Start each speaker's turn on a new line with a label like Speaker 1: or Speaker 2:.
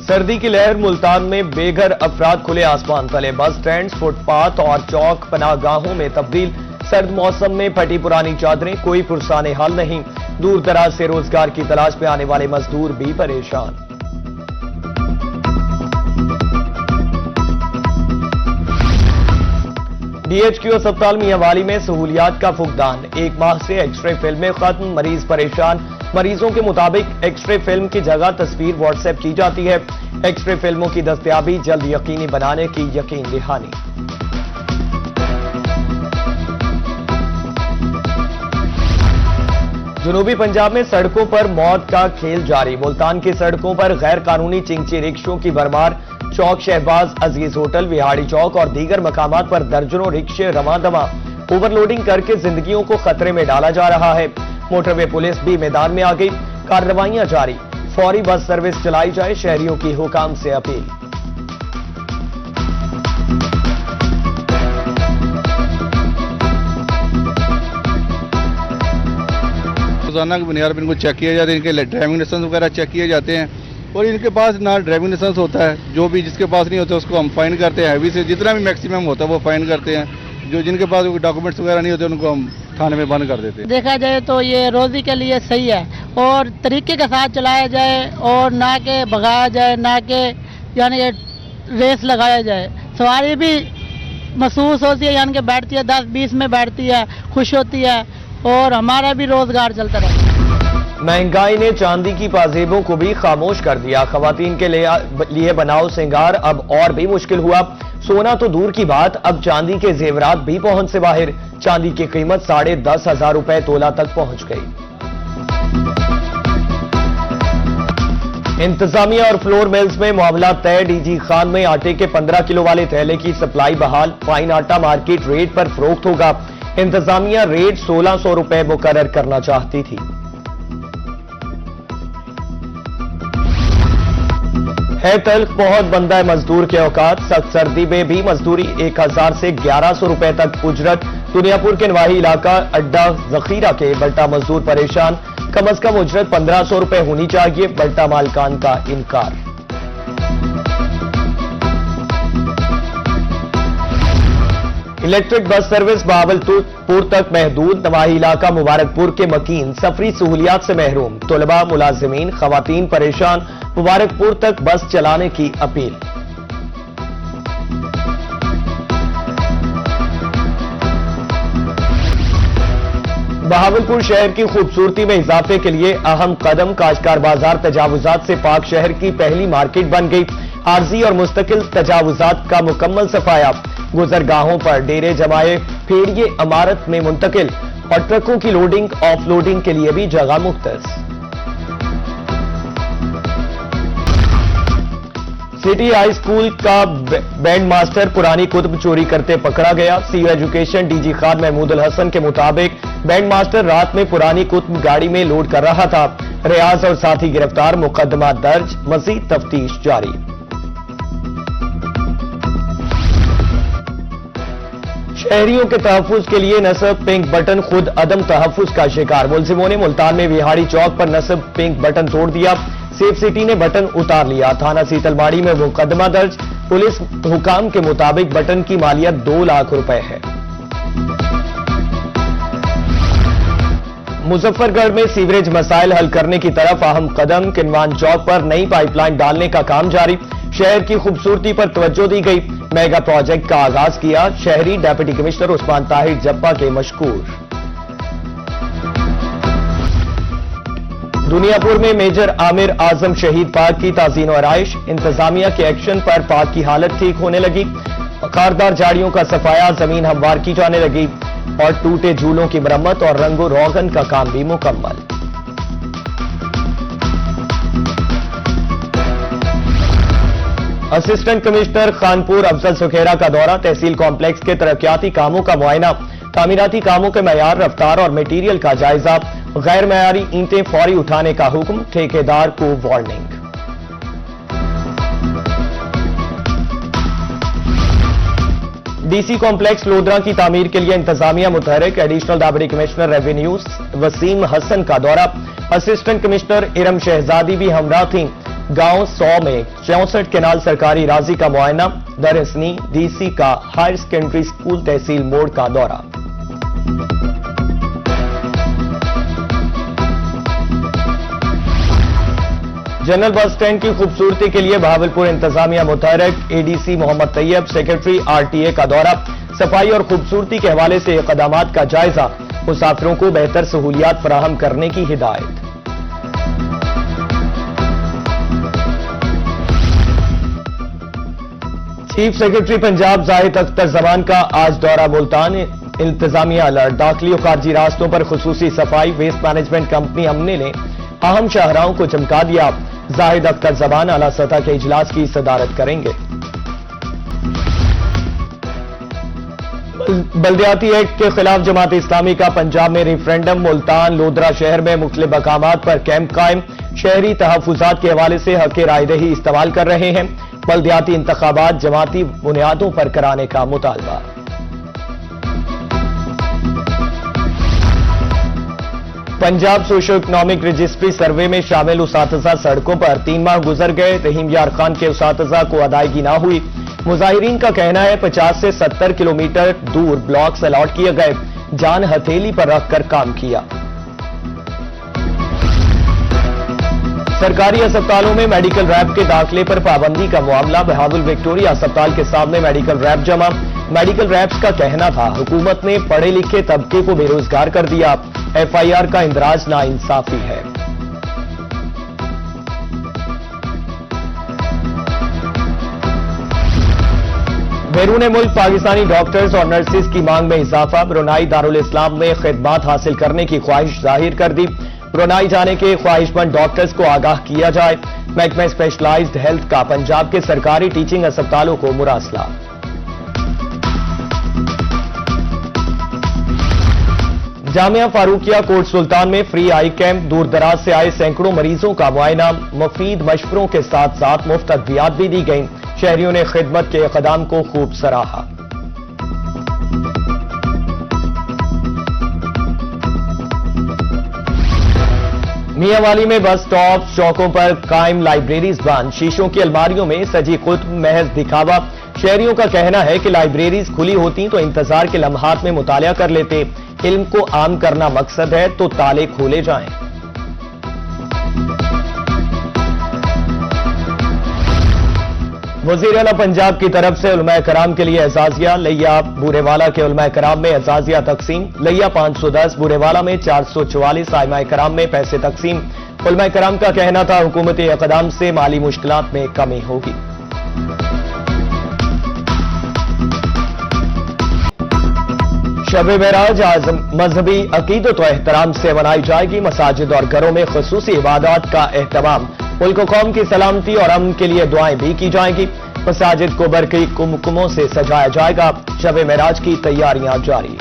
Speaker 1: सर्दी की लहर मुल्तान में बेघर अफराद खुले आसमान तले, बस स्टैंड, फुटपाथ और चौक पनाहगाहों में तब्दील। सर्द मौसम में फटी पुरानी चादरें, कोई पुरसाने हाल नहीं। दूर दराज से रोजगार की तलाश में आने वाले मजदूर भी परेशान। डीएचक्यू अस्पताल मियांवाली में सहूलियात का फुकदान, एक माह से एक्सरे फिल्में खत्म, मरीज परेशान। मरीजों के मुताबिक एक्सरे फिल्म की जगह तस्वीर व्हाट्सएप की जाती है। एक्सरे फिल्मों की दस्तयाबी जल्द यकीनी बनाने की यकीन दहानी। जनूबी पंजाब में सड़कों पर मौत का खेल जारी, मुल्तान की सड़कों पर गैर कानूनी चिंची रिक्शों की भरमार। चौक शहबाज अजीज होटल, विहाड़ी चौक और दीगर मकामात पर दर्जनों रिक्शे रवादमा। ओवरलोडिंग करके जिंदगियों को खतरे में डाला जा रहा है। मोटरवे पुलिस भी मैदान में आ गई, कार्रवाइयां जारी। फौरी बस सर्विस चलाई जाए, शहरियों की हुकाम से अपील।
Speaker 2: रोजाना की बुनियाद पर इनको चेक किया जाता है, इनके ड्राइविंग लाइसेंस वगैरह चेक किए जाते हैं और इनके पास ना ड्राइविंग लाइसेंस होता है। जो भी जिसके पास नहीं होता उसको हम फाइन करते हैं, हैवी से जितना भी मैक्सिमम होता है वो फाइन करते हैं। जो जिनके पास डॉक्यूमेंट्स वगैरह नहीं होते उनको हम थाने में बंद कर देते हैं।
Speaker 3: देखा जाए तो ये रोजी के लिए सही है और तरीके के साथ चलाया जाए और ना के भगाया जाए, ना के यानी रेस लगाया जाए। सवारी भी महसूस होती है, यानी कि बैठती है 10-20 में बैठती है, खुश होती है और हमारा भी रोजगार चलता रहता है।
Speaker 1: महंगाई ने चांदी की पाजेबों को भी खामोश कर दिया। खवातीन के लिए बनाओ सिंगार अब और भी मुश्किल हुआ। सोना तो दूर की बात, अब चांदी के जेवरात भी पहुंच से बाहर। चांदी की कीमत 10,500 रुपए तोला तक पहुंच गई। इंतजामिया और फ्लोर मिल्स में मामला तय, डीजी खान में आटे के 15 किलो वाले थैले की सप्लाई बहाल। फाइन आटा मार्केट रेट पर फरोख्त होगा। इंतजामिया रेट 1,600 रुपए मुकर्रर करना चाहती थी। है तल्ख बहुत बंदा मजदूर के औकात, सख्त सर्दी में भी मजदूरी 1000 से 1100 रुपए तक उजरत। दुनियापुर के नवाही इलाका अड्डा जखीरा के बल्टा मजदूर परेशान, कम अज कम उजरत 1500 रुपए होनी चाहिए, बल्टा मालकान का इनकार। इलेक्ट्रिक बस सर्विस बहावलपुर तक महदूद, नवाही इलाका मुबारकपुर के मकीन सफरी सहूलियात से महरूम। तलबा, मुलाजिमीन, खवातीन परेशान, मुबारकपुर तक बस चलाने की अपील। बहावलपुर शहर की खूबसूरती में इजाफे के लिए अहम कदम, काश्तकार बाजार तजावुजात से पाक शहर की पहली मार्केट बन गई। आरजी और मुस्तकिल तजावुजात का मुकम्मल सफाया, गुजरगाहों पर डेरे जमाए, फेड़िए इमारत में मुंतकिल और ट्रकों की लोडिंग ऑफ लोडिंग के लिए भी जगह मुख्तस। सिटी हाई स्कूल का बैंड मास्टर पुरानी कुतुब चोरी करते पकड़ा गया। CO education DG Khan Mahmudul Hasan के मुताबिक बैंड मास्टर रात में पुरानी कुतुब गाड़ी में लोड कर रहा था। रियाज और साथी गिरफ्तार, मुकदमा दर्ज, मजीद तफ्तीश जारी। शहरियों के तहफ्फुज के लिए नस्ब पिंक बटन खुद अदम तहफ्फुज का शिकार। मुलजिमों ने मुल्तान में विहाड़ी चौक पर नस्ब पिंक बटन तोड़ दिया। सेफ सिटी ने बटन उतार लिया। थाना सीतलमाड़ी में मुकदमा दर्ज। पुलिस हुकाम के मुताबिक बटन की मालियत 2 लाख रुपए है। मुजफ्फरगढ़ में सीवरेज मसाइल हल करने की तरफ अहम कदम, किनवान चौक पर नई पाइपलाइन डालने का काम जारी। शहर की खूबसूरती पर तवज्जो दी गई, मेगा प्रोजेक्ट का आगाज किया। शहरी डेप्यूटी कमिश्नर उस्मान ताहिर जप्पा के मशकूर। दुनियापुर में मेजर आमिर आजम शहीद पार्क की ताज़ीन और आयश। इंतजामिया के एक्शन पर पार्क की हालत ठीक होने लगी। खारदार झाड़ियों का सफाया, जमीन हमवार की जाने लगी और टूटे झूलों की मरम्मत और रंगो रोगन का काम भी मुकम्मल। असिस्टेंट कमिश्नर खानपुर अफजल सुखेरा का दौरा, तहसील कॉम्प्लेक्स के तरक्याती कामों का मुआयना, तामीराती कामों के मयार, रफ्तार और मटीरियल का जायजा। गैर मयारी ईंटें फौरी उठाने का हुक्म, ठेकेदार को वार्निंग। डीसी कॉम्प्लेक्स लोधरा की तामीर के लिए इंतजामिया मुतहरिक। Additional deputy commissioner revenue Waseem Hasan का दौरा, असिस्टेंट कमिश्नर इरम शहजादी भी हमरा थीं। गांव 100 में 64 केनाल सरकारी राजी का मुआयना, दरअसनी डीसी का हायर सेकेंडरी स्कूल तहसील मोड़ का दौरा। जनरल बस स्टैंड की खूबसूरती के लिए भावलपुर इंतजामिया मुतहरक, ADC Mohammad Tayyab, secretary RTA का दौरा, सफाई और खूबसूरती के हवाले से इक़दामात का जायजा, मुसाफिरों को बेहतर सहूलियात फराहम करने की हिदायत। चीफ सेक्रेटरी पंजाब जाहिद अख्तर जमान का आज दौरा मुल्तान, इंतजामिया अलर्ट, दाखिली और खारजी रास्तों पर खुसूसी सफाई, वेस्ट मैनेजमेंट कंपनी अमने ने अहम शाहराहों को चमका दिया। जाहिद अख्तर जमान आला सतह के इजलास की सदारत करेंगे। बल्दियाती एक्ट के खिलाफ जमात इस्लामी का पंजाब में रेफरेंडम, मुल्तान लोधरा शहर में मुख्तलिफ मकामात पर कैंप कायम, शहरी तहफुजात के हवाले से हक रायदही इस्तेमाल कर रहे हैं। बल्दियाती इंतखाबात जमाती बुनियादों पर कराने का मुतालबा। पंजाब सोशो इकनॉमिक रजिस्ट्री सर्वे में शामिल उसातिज़ा सड़कों पर 3 माह गुजर गए, रहीम यार खान के उसातिज़ा को अदायगी ना हुई। मुजाहिरीन का कहना है 50 से 70 किलोमीटर दूर ब्लॉक्स अलॉट किए गए, जान हथेली पर रखकर काम किया। सरकारी अस्पतालों में मेडिकल रैप के दाखिले पर पाबंदी का मामला, बहावल विक्टोरिया अस्पताल के सामने मेडिकल रैप जमा। मेडिकल रैप्स का कहना था हुकूमत ने पढ़े लिखे तबके को बेरोजगार कर दिया, एफआईआर का इंदराज नाइंसाफी है। बैरून मुल्क पाकिस्तानी डॉक्टर्स और नर्सेज की मांग में इजाफा, ब्रुनाई दारुल इस्लाम में खिदमात हासिल करने की ख्वाहिश जाहिर कर दी। ब्रुनाई जाने के ख्वाहिशमंद डॉक्टर्स को आगाह किया जाए। महकमा स्पेशलाइज्ड हेल्थ का पंजाब के सरकारी टीचिंग अस्पतालों को मुरासला। जामिया फारूकिया कोट सुल्तान में फ्री आई कैंप, दूर दराज से आए सैकड़ों मरीजों का मुआयना, मुफीद मशवरों के साथ साथ मुफ्त अद्वियात भी दी गई। शहरियों ने खिदमत के इक़दाम को खूब सराहा। मियांवाली में बस स्टॉप चौकों पर कायम लाइब्रेरीज बंद, शीशों की अलमारियों में सजी कुतुब महज दिखावा। शहरियों का कहना है कि लाइब्रेरीज खुली होती तो इंतजार के लम्हात में मुतालिया कर लेते। इल्म को आम करना मकसद है तो ताले खोले जाएं। वज़ीर आला पंजाब की तरफ से उलमाए कराम के लिए एजाजिया, लिया बूरेवाला के उलमाए कराम में एजाजिया तकसीम, लिया 510, बूरेवाला में 444 आइमाए कराम में पैसे तकसीम। उलमाए कराम का कहना था हुकूमती इक़दाम से माली मुश्किलात में कमी होगी। शब-ए मेराज आज मजहबी अकीदत और एहतराम से मनाई जाएगी। मसाजिद और घरों में खुसूसी इबादत का एहतमाम, मुल्क कौम की सलामती और अमन के लिए दुआएं भी की जाएंगी। मसाजिद को बरक़ी कुमकुमों से सजाया जाएगा। शब-ए मेराज की तैयारियां जारी।